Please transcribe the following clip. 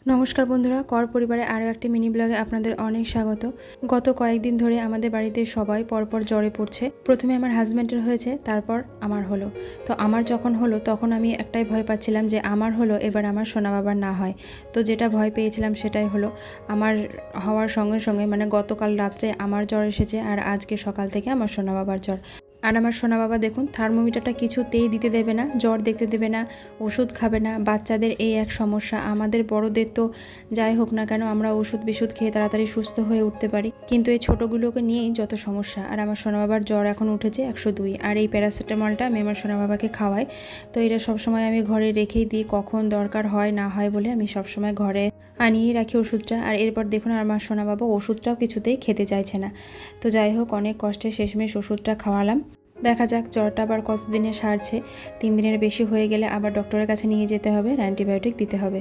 নমস্কার বন্ধুরা, কর পরিবারে আরও একটি মিনি ব্লগে আপনাদের অনেক স্বাগত। গত কয়েকদিন ধরে আমাদের বাড়িতে সবাই পরপর জ্বরে পড়ছে। প্রথমে আমার হাজব্যান্ডের হয়েছে, তারপর আমার হলো। তো আমার যখন হলো তখন আমি একটাই ভয় পাচ্ছিলাম যে আমার হলো, এবার আমার সোনা বাবার না হয়। তো যেটা ভয় পেয়েছিলাম সেটাই হলো। আমার হওয়ার সঙ্গে সঙ্গে মানে গতকাল রাত্রে আমার জ্বর এসেছে, আর আজকে সকাল থেকে আমার সোনা বাবার জ্বর। আর আমার সোনা বাবা দেখুন, থার্মোমিটারটা কিছুতেই দিতে দেবে না, জ্বর দেখতে দেবে না, ওষুধ খাবে না। বাচ্চাদের এই এক সমস্যা। আমাদের বড়দের তো যাই হোক না কেন, আমরা ওষুধ বিষুধ খেয়ে তাড়াতাড়ি সুস্থ হয়ে উঠতে পারি, কিন্তু এই ছোটোগুলোকে নিয়েই যত সমস্যা। আর আমার সোনা বাবার জ্বর এখন উঠেছে 102, আর এই প্যারাসিটামলটা আমি আমার সোনা বাবাকে খাওয়াই। তো এটা সবসময় আমি ঘরে রেখেই দিই, কখন দরকার হয় না হয় বলে আমি সবসময় ঘরে আনিয়েই রাখি ওষুধটা। আর এরপর দেখুন আমার সোনা বাবা ওষুধটাও কিছুতেই খেতে চাইছে না। তো যাই হোক, অনেক কষ্টে শেষমেশ ওষুধটা খাওয়ালাম। দেখা যাক জ্বরটা আবার কতদিনে সারছে। 3 দিনের বেশি হয়ে গেলে আবার ডক্টরের কাছে নিয়ে যেতে হবে, অ্যান্টিবায়োটিক দিতে হবে।